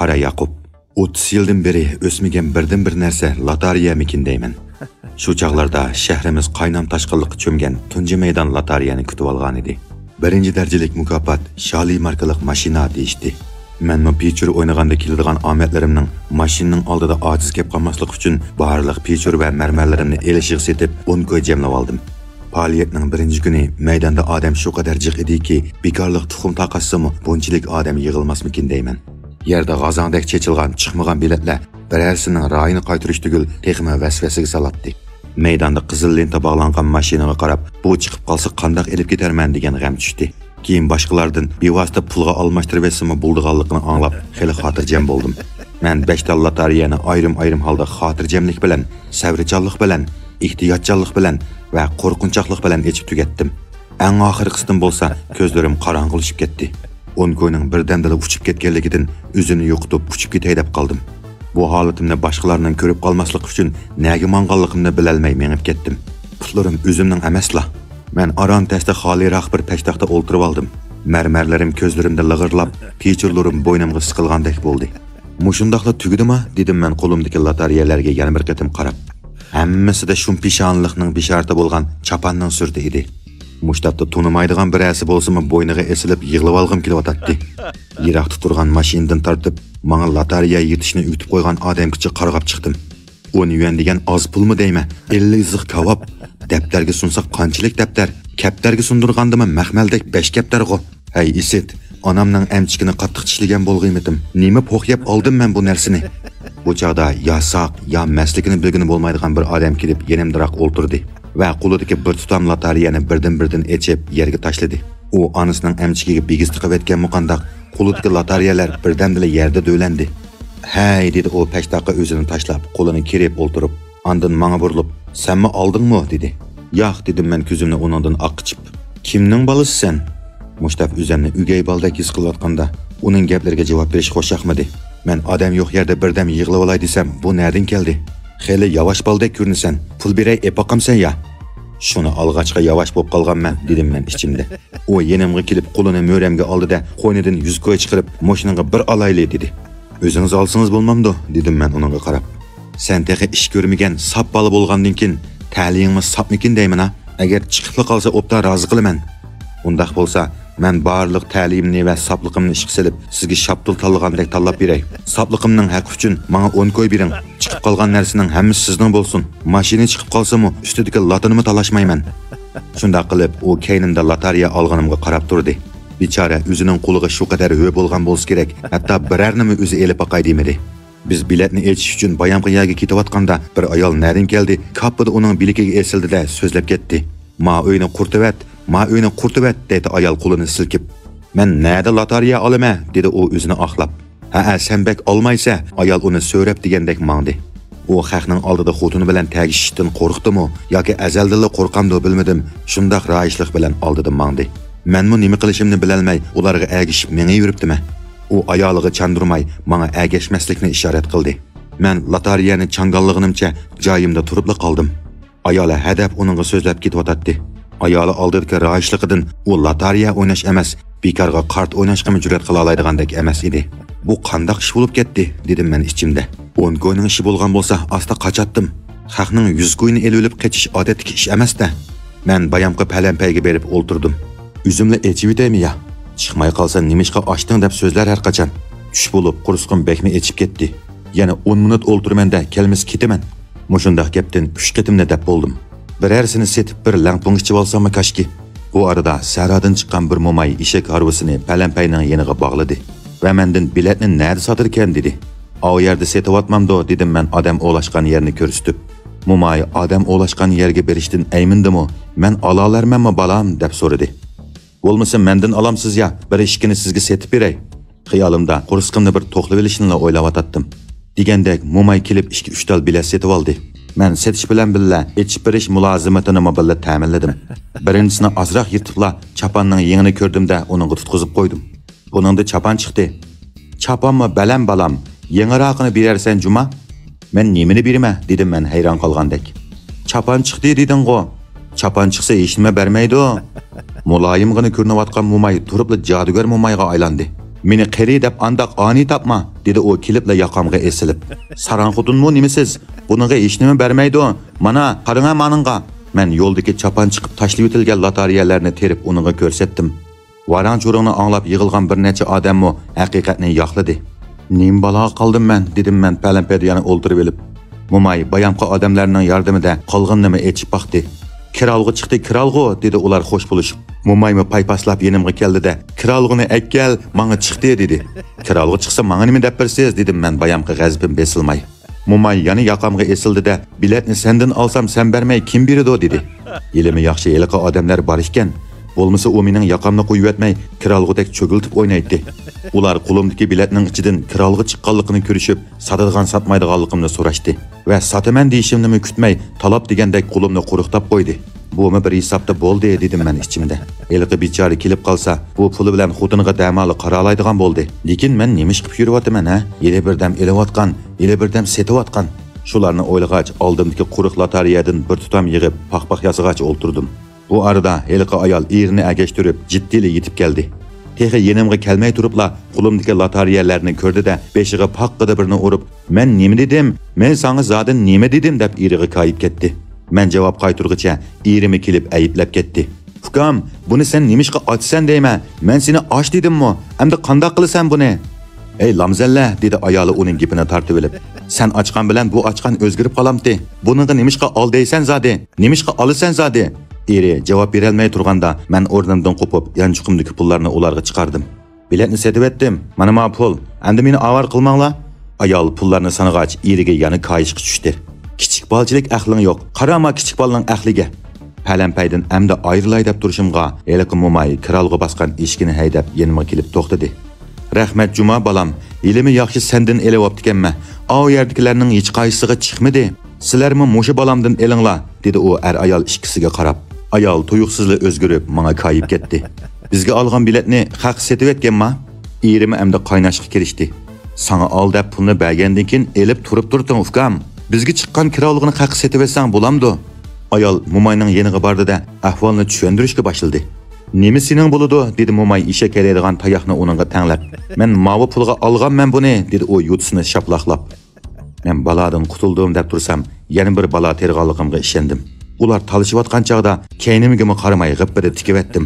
Qara Yaqub, 30 yildan beri o'smagan birdan bir narsa lotariyamikin deyman. Shu chaqlarda shahrimiz qaynam tashqinliqqa cho'mgan tunji maydon lotariyani kutib olgan edi. Birinchi darajalik mukofot Shali markalik mashina deyishdi. Men pichur o'ynaganda keladigan omadlarimning mashinaning oldida ojiz kelib qolmaslik uchun barliq pichur va marmarlarimni elishig' setib 10 ko'y jamlab oldim. Faoliyatning birinchi kuni maydonda odam shu qadar jiq ediki, bekorlik tuxum taqassimi bunchalik odam yig'ilmasmikin deyman. Yerda g'azondek chechilgan chiqmagan biletlar birarsining rayini qaytirish tugul texma vasvasiga salatdi. Maydonda qizil lenta bog'langan mashinaga qarab, bu chiqib qolsa qandoq elib ketarman degan g'am tushdi. Keyin boshqalardan bevosita pulga almashtirib etsammi bo'ldiganligini anglab, xeli xotirjam bo'ldim. Men 5 ta lotariyani ayrim holda xotirjamlik bilan, sabrichanlik bilan, ehtiyotchanlik bilan va qo'rqinchoqlik bilan echib tugatdim. Eng oxirgisidan bo'lsa, ko'zlarim qorong'ilashib ketdi. 10 ko'yning birdamdala uchib ketganligidan o'zini yo'qotib uchib ketay deb qoldim. Bu holatimni boshqalarning ko'rib qolmaslik uchun nega manganligimni bilolmay menib ketdim. Putlarim o'zimning emasla. Men aron tashda xoliroq bir peshtaxta o'ltirib oldim. Marmarlarim ko'zlarimda lig'irlab, pichurlarim bo'ynimga siqilgandek bo'ldi. Mushundaqla tugidimi? Dedim men qo'limdagi loteriyalarga yana bir qatim qarab. Hammasida shum pishonlikning bisharti bo'lgan chapanning surti edi. Mushtapda tunimaydigan birasi bo'lsa-mu bo'yniga esilib yig'lab olg'im kelyotdi. Yiroqda turgan mashinadan tortib, menga loteriya yetishni uytib qo'ygan odamgacha qarg'ab chiqdim. 10 yuan degan oz pulmi deyman? 50 zig kavob. Daftarga sunsa qanchalik daftar? Kaptarga sundirgandimi maxmaldek 5 kaptarg'o. Hey isit, onamning amchikini qattiq tishlagan bo'lg'iymidim. Nima po'xyab oldim men bu narsani? Bu chaqda ya saq, ya maslikini bilgini bo'lmaydigan bir odam kelib yenimdiroq o'ltirdi va qo'lidagi bir tutam loteriyani birdan echib yerga tashladi. U onasining amchikiga bigiz tiqib etgan muqandaq qo'lidagi loteriyalar birdamdala yerda do'landi. Hey dedi o peshtaqa o'zini tashlab, qo'lini kerib o'ltirib, andin menga burilib, "Senmi oldingmi?" dedi. "Yo'q" dedim men ko'zimni uningdan oqqichib. "Kimning bolasisan?" Mushtaf o'zini o'gay baldek his qilayotganda, uning gaplariga javob berish xo'shaqmadi. Men odam yo'q yerda birdam yig'lab olay desam, bu nerdan keldi? Xeli yavash baldek ko'rinasan. Pul beray epaqamsan ya. Shuni olg'achqa yavash bo'lib qolganman, dedim men ichimda. U yenimga kelib qo'lini mo'ramga oldida qo'ynidan 100 ko'y chiqarib, mashinaga bir olayli dedi. "O'zingiz olsangiz bo'lmamdi", dedim men uningga qarab. "Sen teqi ish ko'rmagan sap bola bo'lgandan keyin ta'limimiz sapmikin deyman-a? Agar chiqib qolsa obdan rozi qilaman. Undaq bo'lsa, men barliq ta'limni va sapliqimni ishga solib, sizga shaptul tanlagandek tanlab beray. Sapliqimning haqqi uchun menga 10 ko'y bering. Chiqib qolgan narsaning hammasi sizning bo'lsin. Mashina chiqib qolsa-mu, ustidagi lotinimni talashmayman." Shunda qilib, u keynimda loteriya olganimga qarab turdi. Bichara o'zining qo'liga shu qadar ho'y bo'lgan bo'lsa kerak, hatto birarnimi o'zi elib boqay demadi. Biz biletni echish uchun Bayamqiyaga ketayotganda bir ayol nerdan keldi, kapida uning bilikiga esildi-da so'zlab ketdi. "Ma uyni qurtibat", dedi ayol qo'lini silkib. "Men nerda loteriya olaman?" dedi u o'zini oqlab. "Ha, sen bek olmaysa", ayol uni so'rab degandek mangdi. U xalqning oldida xotini bilan tagishishdan qo'rqdimi yoki azaldilla qo'rqamdi bilmadim. Shundaq raishlik bilan oldida mangdi. Menmi nima qilishimni bilolmay, ularga agishib menga yuribdimi? U ayoliga chandurmay, menga agashmaslikni ishorat qildi. Men loteriyani changallig'imcha joyimda turibli qoldim. Ayoli hadab uningga so'zlab ketyotdi. Ayoli oldidagi raishligidan u loteriya o'ynash emas, bekorga kart o'ynashga jur'at qila oladigandak emas edi. "Bu qanday ish bo'lib ketdi?" dedim men ichimda. 10 ko'yning ishi bo'lgan bo'lsa, asta qachatdim. Xalqning 100 ko'yni elib qechish odatdagi ish emas-da. Men bayamqa palampayga berib o'ltirdim. "Üzümle echivitaymi ya? Chiqmay qolsa nimishqa ochding" deb so'zlar har qachon. Tush bo'lib, qursqim bekmi echib ketdi. Yana 10 minut o'ltirmanda kelmis ketaman. Mushundaq gapdan 3 qitimni deb bo'ldim. Birarsini setib bir langpung ichib olsammi kashki. Bu arada saradan chiqqan bir mo'may eshak harvasini palampayning yeniga bog'ladi va mendan biletni nerda sotar ekan dedi. "O yerda setayotmamdi", dedim men odam o'lashgan yerni ko'rsatib. Mo'may odam o'lashgan yerga berishdan aymindimi? "Men ola olarmanmi balam?" deb so'radi. "Bo'lmasa mendan olamsiz ya, bir ishkini sizga setib beray." Xiyolimda qursqimni bir to'qlab olishni o'ylayotdim. Degandek mo'may kelib 2-3 tal bilet setib oldi. Men setish bilan billa echib berish mulozimatini billa ta'minladim. Birinchisini azroq yirtibla chapanning yengini ko'rdimda uningga tutqizib qo'ydim. Buningda chapan chiqdi. "Chapanmi balam balam, yengirog'ini berarsan juma?" "Men nimani beraman?" dedim men hayron qolgandek. "Chapan chiqdi deding-ku." "Chapan chiqsa hech nima bermaydi." Muloyimgina ko'rinayotgan mo'may turibli jodugar mo'mayga aylandi. Meni qeri deb andaq ani tapma, dedi o kilipla yaqamga esilib. Saranxudunmu nimisiz? Buningga hech nima bermaydi. Mana qarang maningga. Men yo'ldagi chapan chiqib tashlab o'tilgan lotoriyalarni terib uningga ko'rsatdim. Varan-cho'ringni anglab yig'ilgan bir necha odammo haqiqatni yoqladi. Nim balo qoldim men, dedim men palampadiyani o'ltirib olib. Mo'may bayamqi odamlarning yordamida qolganini echib baqdi. Kiralg'u chiqdi, kiralg'u, dedi ular xo'sh bo'lishib. Mo'maymi paypaslab yenimga keldida, kiralg'uni akkel, menga chiqdi dedi. Kiralg'u chiqsa menga nima deb bersiz, dedim men bayamqi g'azbim besilmay. Mo'may yana yoqamga esildida, biletni sendan olsam sen bermay kim beradi dedi. Yelimi yaxshi yeliqi odamlar bor ekan. Bo'lmasa u mening yoqamni qo'yib etmay, kiralg'udek cho'giltib o'ynaydi. Ular qo'limdagi biletning ichidan kiralg'u chiqqanligini ko'rishib, sotadigan sotmaydiganligimni so'rashdi va sotaman deyishimni kutmay, talab degandek qo'limni quruqtab qo'ydi. Bumi bir hisobda bo'ldi dedim men ichimda. Eliqi bechora kelib qolsa, bu puli bilan xotiniga damali qaralaydigan bo'ldi. Lekin men nima ish qilib yuryapman ha? Yili birdam elayotgan, yili birdam setayotgan. Shularni o'ylagach, oldimdagi quruq lotoriyadan bir tutam yig'ib, paqpaq yasag'ach o'ltirdim. Bu arada eliqi ayol erini agashtirib, jiddili yetib keldi. Texi yenimga kelmay turibla, qo'limdagi lotoriyalarni ko'rdi-da, beshiga paqqida birini urib, "Men nima dedim? Men sana zadin nima dedim?" deb eriga qayib ketdi. Men javob qayturgicha erimi kelib ayiblab ketdi. "Ukam, buni sen nimishqa ochsan deyman? Men seni och dedimmi? Endi qanday qilasan buni?" "Ey lamzalla," dedi ayoli uning gapini tortib olib. "Sen ochgan bilan bu ochgan o'zgarib qolamdi. Buningga nimishqa ol deysan zodi? Nimishqa olasan zodi?" Eri javob berolmay turganda, men o'rnimdan qo'pib, yanchiqimdagi pullarni ularga chiqardim. "Biletni setib etdim. Mana ma pul. Endi meni avar qilmanglar." Ayol pullarni sanag'ach eriga yana kayishga tushdi. "Kichik bolchilik aqling yo'q. Qarama kichik bolaning aqliga." Palampaydan amda ayrilay deb turishimga, eliqi Mo'may kiralg'a bosgan eshikini haydab yenimga kelib to'xtadi. "Rahmat Juma balam, ilimi yaxshi sendan eleyaptikanma. O yerdagilarning hech qaysisiga chiqmadi. Sizlarmi mushu balamdan elinglar?" dedi u er ayol ikkisiga qarab. Ayol tuyuqsizli o'zgarib menga kayib ketdi. "Bizga olgan biletni haq setib etganma?" Erimi amda qaynashga kirishdi. "Sana ol deb pulni bergandan keyin elib turib turding ukam. Bizga chiqqan kirolg'ini haq setib etsang bo'lamdi." Ayol Mo'mayning yeniga bordi-da, ahvolni tushuntirishga boshladi. "Nima sening bo'ladi?" dedi Mo'may ishga keladigan tayoqni uningga tanglab. "Men mavi pulga olganman buni," dedi u yutsini shaplaqlab. Men baladan qutuldim deb tursam, yana bir bala terg'anligimga ishondim. Ular talishayotgan chaqda keynimga qaramay g'ibida tikib etdim.